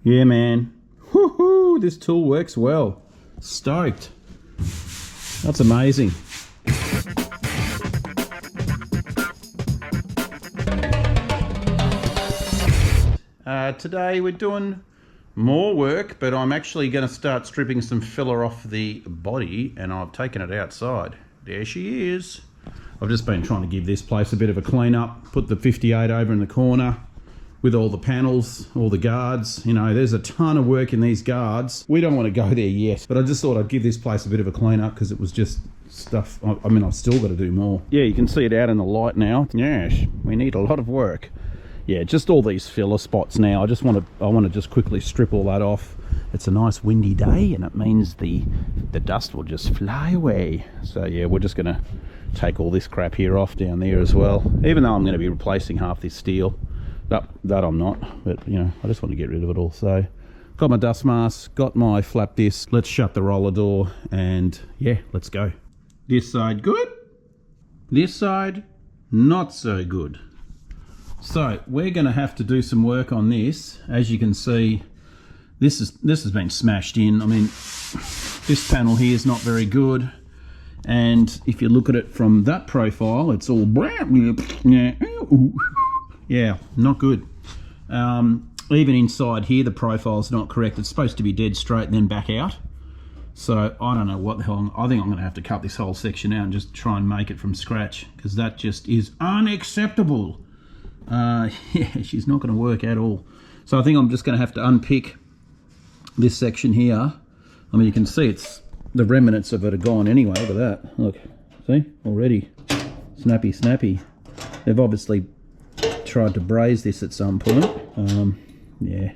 Yeah, man. Woohoo! This tool works well. Stoked. That's amazing. Today we're doing more work, but I'm actually going to start stripping some filler off the body, and I've taken it outside. There she is. I've just been trying to give this place a bit of a clean up, put the 58 over in the corner with all the panels, all the guards. You know, there's a ton of work in these guards. We don't want to go there yet, but I just thought I'd give this place a bit of a clean up because it was just stuff. I mean, I've still got to do more. Yeah, you can see it out in the light now. Yes, we need a lot of work. Yeah, just all these filler spots now. I want to just quickly strip all that off. It's a nice windy day, and it means the dust will just fly away. So yeah, we're just gonna take all this crap here off down there as well. Even though I'm going to be replacing half this steel, that I'm not. But you know, I just want to get rid of it all. So got my dust mask, got my flap disc. Let's shut the roller door, and yeah, let's go. This side good. This side not so good. So we're going to have to do some work on this. As you can see, this has been smashed in. I mean, this panel here is not very good, and if you look at it from that profile, it's all yeah, not good. Even inside here, the profile's not correct. It's supposed to be dead straight and then back out. So I don't know what the hell. I think I'm going to have to cut this whole section out and just try and make it from scratch, because that just is unacceptable. Yeah, she's not going to work at all. So I think I'm just going to have to unpick this section here. I mean, you can see it's the remnants of it are gone anyway. Look at that. Look, see, already snappy. They've obviously tried to braze this at some point. Yeah,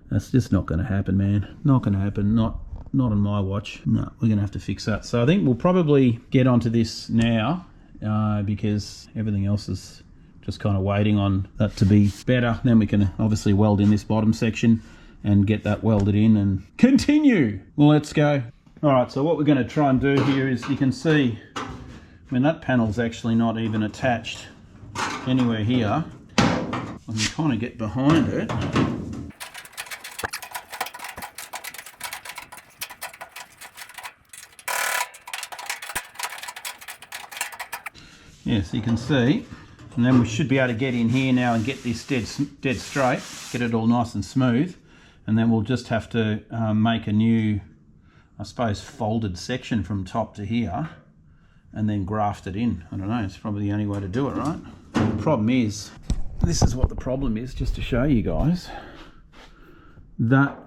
that's just not going to happen, man. Not going to happen. Not on my watch. No, we're going to have to fix that. So I think we'll probably get onto this now, because everything else is just kind of waiting on that to be better. Then we can obviously weld in this bottom section and get that welded in and continue. Let's go. All right, so what we're going to try and do here is, you can see, I mean, that panel's actually not even attached anywhere here. I can kind of get behind it. Yeah, so you can see. And then we should be able to get in here now and get this dead straight, get it all nice and smooth. And then we'll just have to make a new, I suppose, folded section from top to here, and then graft it in. I don't know, it's probably the only way to do it, right? The problem is, this is what the problem is, just to show you guys. That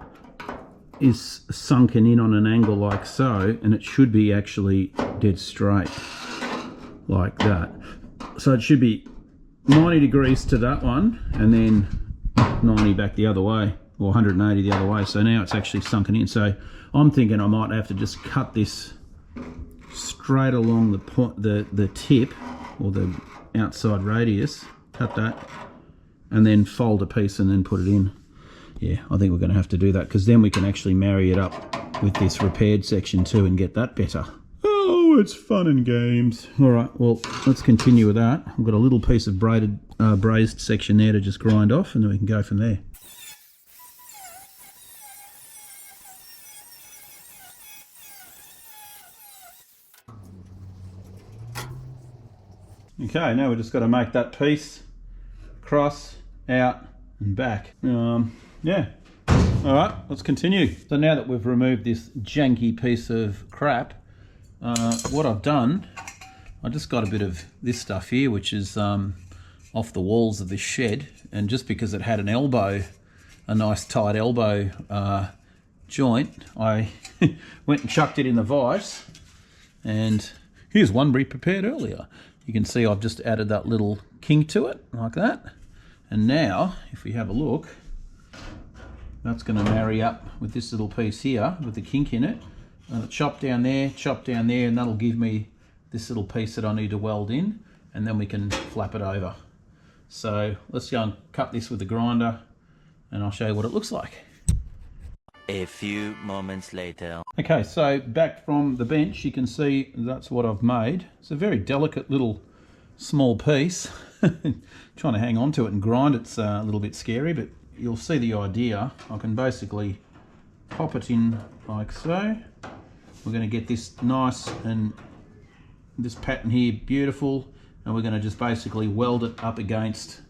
is sunken in on an angle like so, and it should be actually dead straight, like that. So it should be 90 degrees to that one, and then 90 back the other way, or 180 the other way. So now it's actually sunken in. So I'm thinking I might have to just cut this straight along the tip, or the outside radius, cut that, and then fold a piece and then put it in. Yeah, I think we're going to have to do that, because then we can actually marry it up with this repaired section too and get that better. Oh, it's fun and games. All right, well, let's continue with that. I've got a little piece of brazed section there to just grind off, and then we can go from there. Okay, now we've just got to make that piece across, out, and back. Yeah. All right, let's continue. So now that we've removed this janky piece of crap, what I've done, I just got a bit of this stuff here, which is off the walls of this shed, and just because it had an elbow, a nice tight elbow joint, I went and chucked it in the vise, and here's one we prepared earlier. You can see I've just added that little kink to it, like that. And now, if we have a look, that's going to marry up with this little piece here with the kink in it. Chop down there, and that'll give me this little piece that I need to weld in, and then we can flap it over. So let's go and cut this with the grinder, and I'll show you what it looks like. A few moments later. Okay, so back from the bench, you can see that's what I've made. It's a very delicate little small piece. Trying to hang on to it and grind it's a little bit scary, but you'll see the idea. I can basically pop it in like so. We're going to get this nice and this pattern here beautiful, and we're going to just basically weld it up against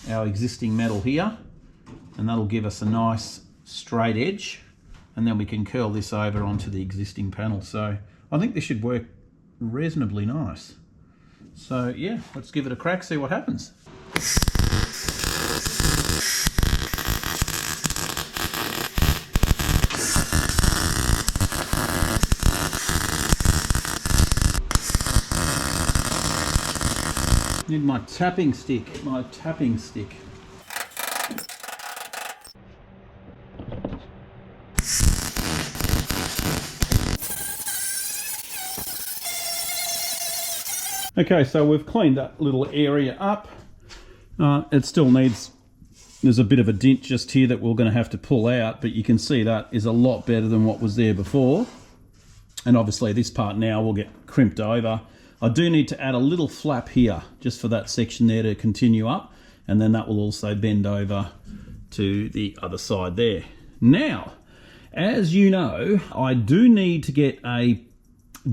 our existing metal here, and that'll give us a nice straight edge, and then we can curl this over onto the existing panel. So I think this should work reasonably nice. So yeah, let's give it a crack, see what happens. Need my tapping stick, Okay, so we've cleaned that little area up. It still needs, there's a bit of a dent just here that we're going to have to pull out, but you can see that is a lot better than what was there before. And obviously this part now will get crimped over. I do need to add a little flap here just for that section there to continue up, and then that will also bend over to the other side there. Now, as you know, I do need to get a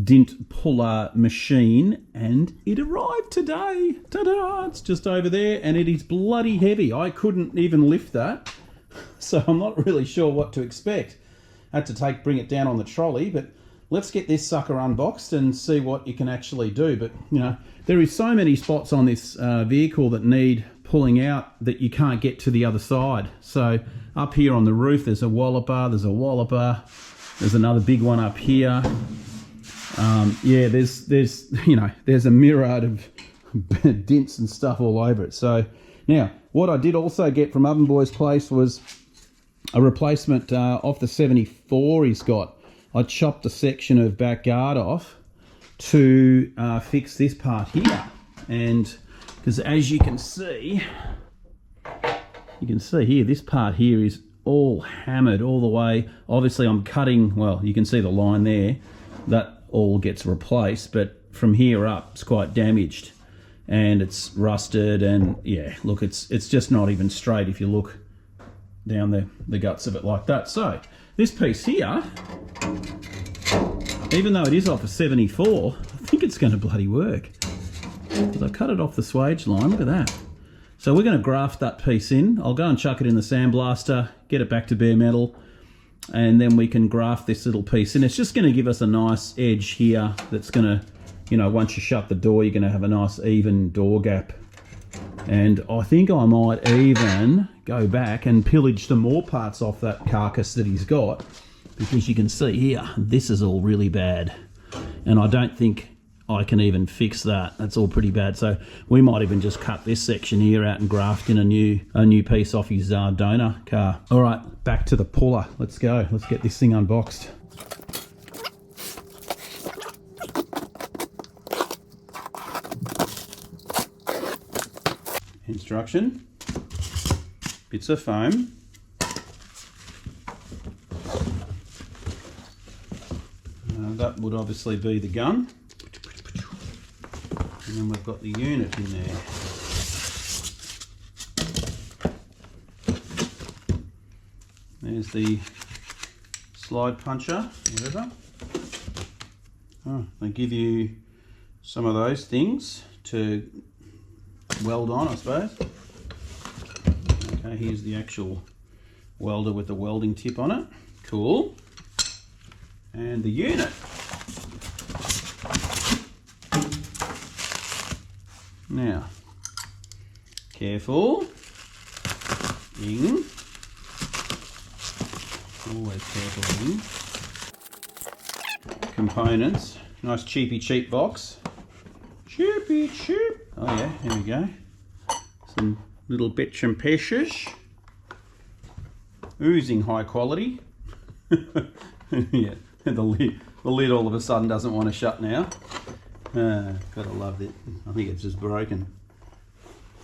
dent puller machine, and it arrived today. Ta-da! It's just over there, and it is bloody heavy. I couldn't even lift that, so I'm not really sure what to expect. I had to bring it down on the trolley, but let's get this sucker unboxed and see what you can actually do. But you know, there is so many spots on this vehicle that need pulling out that you can't get to the other side. So up here on the roof, there's a walloper, there's another big one up here. Yeah, there's you know, there's a myriad of dents and stuff all over it. So now, what I did also get from Oven Boy's place was a replacement off the 74 he's got. I chopped a section of back guard off to fix this part here, and because as you can see here, this part here is all hammered all the way. Obviously I'm cutting, well, you can see the line there, that all gets replaced, but from here up it's quite damaged and it's rusted, and yeah, look, it's just not even straight if you look down the guts of it like that. So this piece here, even though it is off a 74, I think it's going to bloody work, because I cut it off the swage line. Look at that. So we're going to graft that piece in. I'll go and chuck it in the sandblaster, get it back to bare metal, and then we can graft this little piece in. It's just going to give us a nice edge here that's going to, you know, once you shut the door, you're going to have a nice even door gap. And I think I might even go back and pillage some more parts off that carcass that he's got, because you can see here, this is all really bad, and I don't think I can even fix that. That's all pretty bad. So we might even just cut this section here out and graft in a new piece off his donor car. All right, back to the puller. Let's go. Let's get this thing unboxed. Instruction, bits of foam, that would obviously be the gun, and then we've got the unit in there. There's the slide puncher, whatever. Oh, they give you some of those things to weld on, I suppose. Okay, here's the actual welder with the welding tip on it. Cool. And the unit. Now, careful. Ding. Always careful, ding. Components. Nice cheap box. Cheapy cheap. Oh yeah, here we go. Some little bits and pieces. Oozing high quality. Yeah, the lid all of a sudden doesn't want to shut now. Gotta love it. I think it's just broken.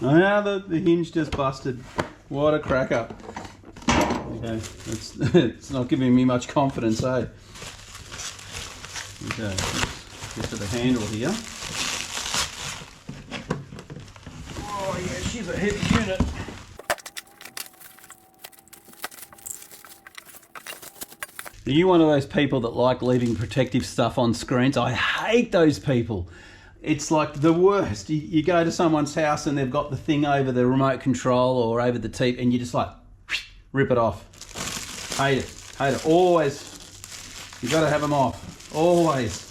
Oh, now the hinge just busted. What a cracker. Okay, it's not giving me much confidence, eh? Okay, let's get to the handle here. Oh yeah, she's a heavy unit. Are you one of those people that like leaving protective stuff on screens? I hate those people. It's like the worst. You go to someone's house and they've got the thing over the remote control or over the TV and you just like rip it off. Hate it. Hate it. Always. You've got to have them off. Always.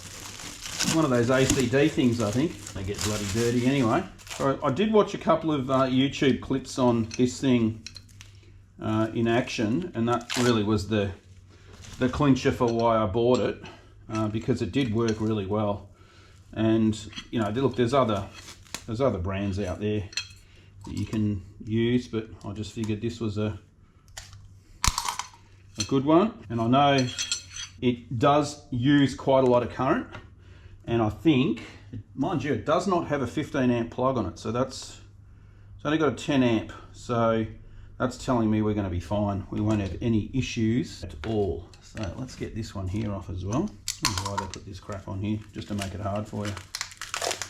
One of those ACD things, I think. They get bloody dirty anyway. All right, I did watch a couple of YouTube clips on this thing in action, and that really was the clincher for why I bought it, because it did work really well. And you know, look, there's other brands out there that you can use, but I just figured this was a good one. And I know it does use quite a lot of current, and I think, mind you, it does not have a 15 amp plug on it, so it's only got a 10 amp, so that's telling me we're going to be fine. We won't have any issues at all. So let's get this one here off as well. I don't know why they put this crap on here, just to make it hard for you.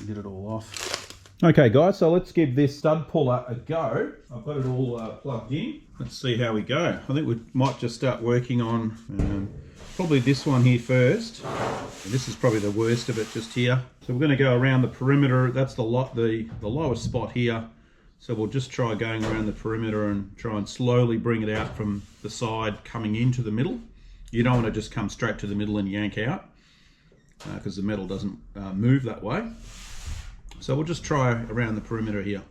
Get it all off. Okay guys, so let's give this stud puller a go. I've got it all plugged in. Let's see how we go. I think we might just start working on probably this one here first. And this is probably the worst of it, just here. So we're going to go around the perimeter. That's the lowest spot here. So we'll just try going around the perimeter and try and slowly bring it out from the side coming into the middle. You don't want to just come straight to the middle and yank out, because the metal doesn't move that way. So we'll just try around the perimeter here.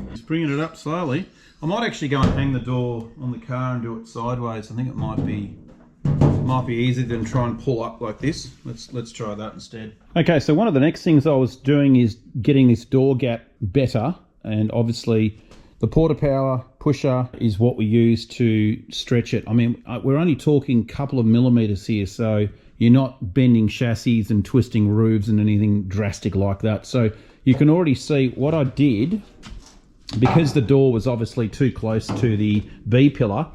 Just bringing it up slowly. I might actually go and hang the door on the car and do it sideways. I think it might be easier than try and pull up like this. Let's try that instead. Okay, so one of the next things I was doing is getting this door gap better, and obviously the Porta Power pusher is what we use to stretch it. I mean, we're only talking a couple of millimeters here, so you're not bending chassis and twisting roofs and anything drastic like that. So you can already see what I did. Because the door was obviously too close to the B-pillar,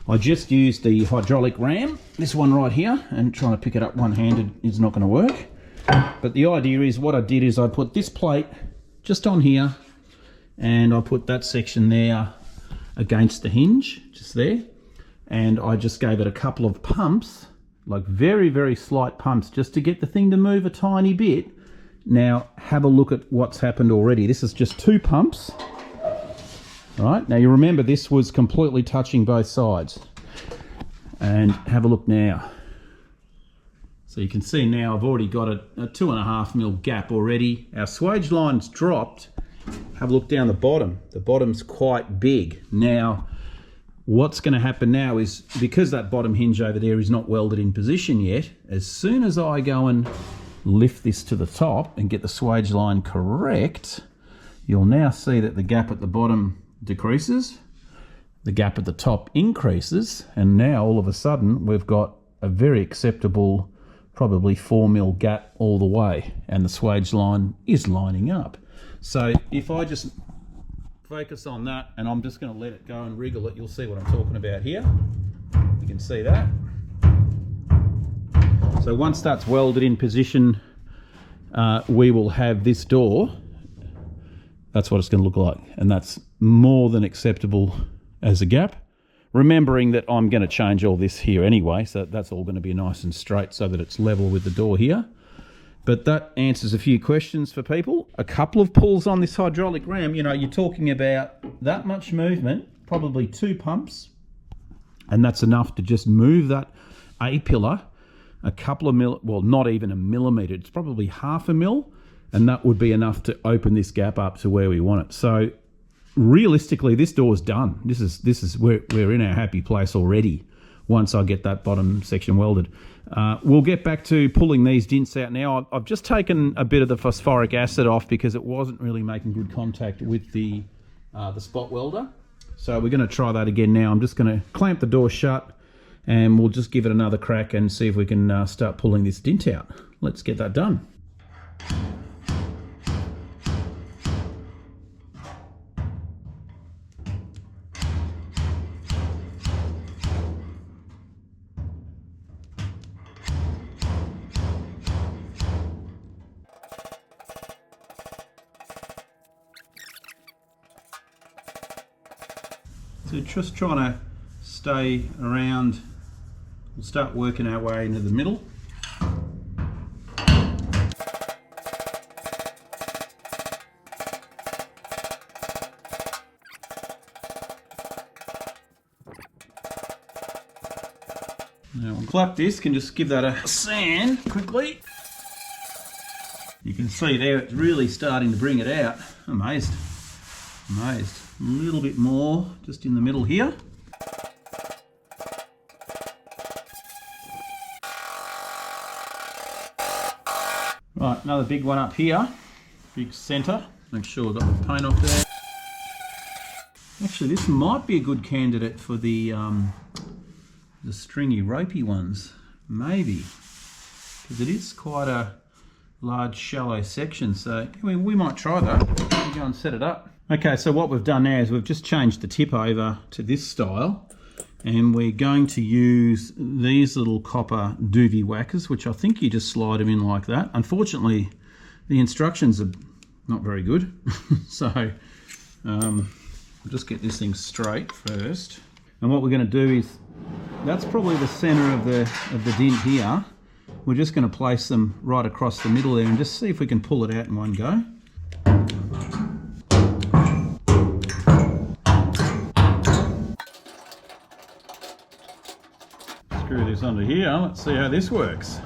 I just used the hydraulic ram, this one right here, and trying to pick it up one-handed is not going to work. But the idea is, what I did is I put this plate just on here, and I put that section there against the hinge, just there, and I just gave it a couple of pumps, like very, very slight pumps, just to get the thing to move a tiny bit. Now, have a look at what's happened already. This is just 2 pumps. Right, now you remember this was completely touching both sides. And have a look now. So you can see now I've already got a 2.5 mil gap already. Our swage line's dropped. Have a look down the bottom. The bottom's quite big. Now, what's going to happen now is, because that bottom hinge over there is not welded in position yet, as soon as I go and lift this to the top and get the swage line correct, you'll now see that the gap at the bottom decreases, the gap at the top increases, and now all of a sudden we've got a very acceptable, probably 4 mil gap all the way, and the swage line is lining up. So if I just focus on that, and I'm just going to let it go and wriggle it, you'll see what I'm talking about here. You can see that. So once that's welded in position, we will have this door. That's what it's going to look like, and that's more than acceptable as a gap. Remembering that I'm going to change all this here anyway, so that's all going to be nice and straight so that it's level with the door here. But that answers a few questions for people. A couple of pulls on this hydraulic ram, you know, you're talking about that much movement, probably 2 pumps, and that's enough to just move that A-pillar a couple of well, not even a millimetre, it's probably 0.5 mil, and that would be enough to open this gap up to where we want it. So realistically, this door's done. This is we're in our happy place already once I get that bottom section welded. We'll get back to pulling these dints out now. I've just taken a bit of the phosphoric acid off because it wasn't really making good contact with the spot welder. So we're going to try that again now. I'm just going to clamp the door shut and we'll just give it another crack and see if we can start pulling this dint out. Let's get that done. So just trying to stay around. We'll start working our way into the middle. Now we'll clap this, can just give that a sand quickly. You can see there it's really starting to bring it out. Amazed. Amazed. A little bit more just in the middle here. Right, another big one up here. Big centre. Make sure I've got the paint off there. Actually, this might be a good candidate for the stringy, ropey ones. Maybe. Because it is quite a large, shallow section. So we might try that. We'll go and set it up. Okay, so what we've done now is we've just changed the tip over to this style. And we're going to use these little copper doovie whackers, which I think you just slide them in like that. Unfortunately, the instructions are not very good. So we'll just get this thing straight first. And what we're going to do is, that's probably the center of the dent here. We're just going to place them right across the middle there and just see if we can pull it out in one go. Screw this under here, let's see how this works.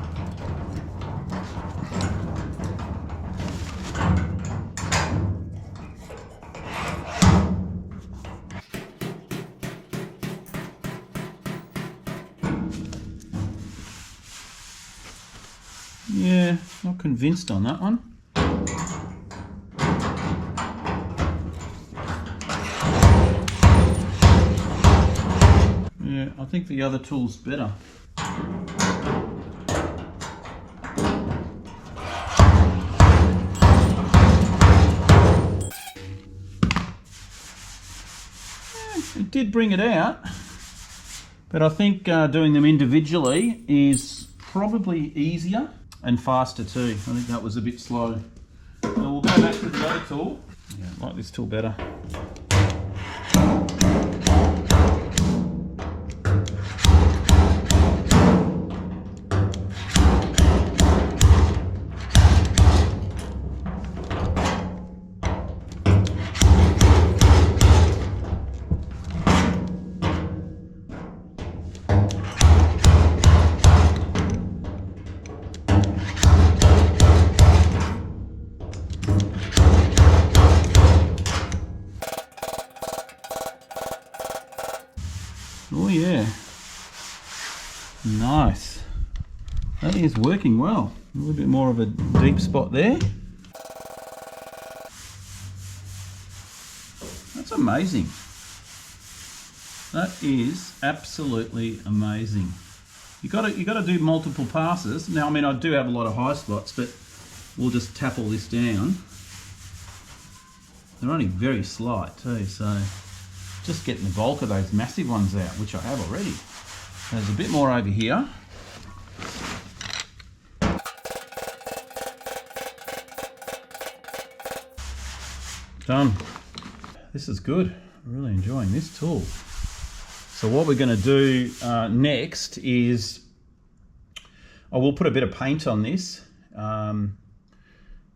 Yeah, not convinced on that one. Yeah, I think the other tool's better. It did bring it out, but I think doing them individually is probably easier and faster too. I think that was a bit slow. So we'll go back to the other tool. Yeah, I like this tool better. Oh yeah, nice. That is working well. A little bit more of a deep spot there. That's amazing. That is absolutely amazing. You got to do multiple passes. Now, I mean, I do have a lot of high spots, but we'll just tap all this down. They're only very slight too, so just getting the bulk of those massive ones out, which I have already. There's a bit more over here. Done. This is good. I'm really enjoying this tool. So what we're going to do next is I will put a bit of paint on this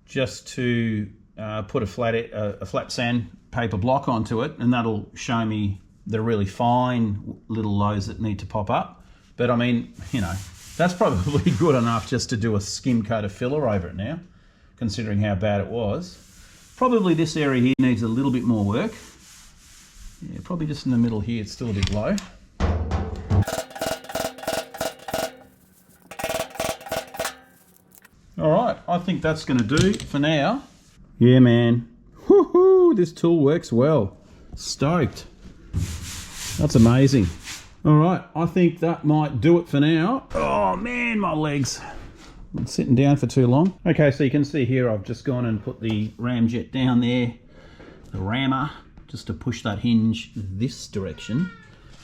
just to put a flat sandpaper block onto it, and that'll show me the really fine little lows that need to pop up. But I mean, you know, that's probably good enough just to do a skim coat of filler over it now, considering how bad it was. Probably this area here needs a little bit more work. Yeah, probably just in the middle here, it's still a bit low. All right, I think that's going to do for now. Yeah, man. Woohoo! This tool works well. Stoked. That's amazing. All right, I think that might do it for now. Oh man, my legs. I'm sitting down for too long. Okay, so you can see here I've just gone and put the ramjet down there, the rammer, just to push that hinge this direction.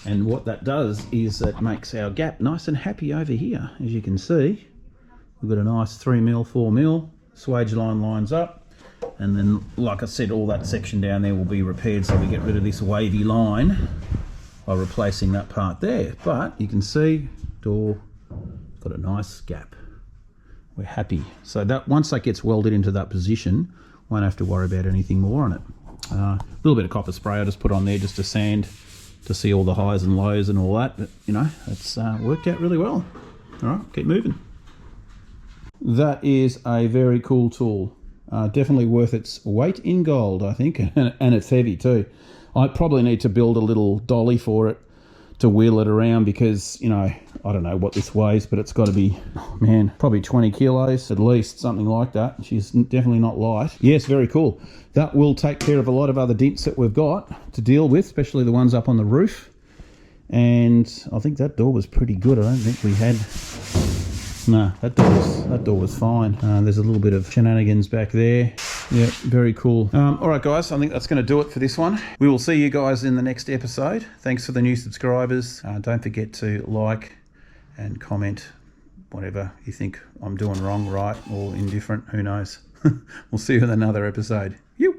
And what that does is it makes our gap nice and happy over here. As you can see, we've got a nice 3mm, 4mm, swage line lines up. And then, like I said, all that section down there will be repaired, so we get rid of this wavy line. by replacing that part there. But you can see door got a nice gap. We're happy. So that once that gets welded into that position, won't have to worry about anything more on it. A little bit of copper spray I just put on there just to sand, to see all the highs and lows and all that. But you know, it's worked out really well. All right, keep moving. That is a very cool tool. Definitely worth its weight in gold, I think, and it's heavy too. I probably need to build a little dolly for it to wheel it around because, you know, I don't know what this weighs, but it's got to be, oh man, probably 20 kilos at least, something like that. She's definitely not light. Yes, very cool. That will take care of a lot of other dents that we've got to deal with, especially the ones up on the roof. And I think that door was pretty good. I don't think we had... No, that door was fine. There's a little bit of shenanigans back there. Yeah, very cool. All right, guys, I think that's going to do it for this one. We will see you guys in the next episode. Thanks for the new subscribers. Don't forget to like and comment whatever you think I'm doing wrong, right, or indifferent. Who knows? We'll see you in another episode. You.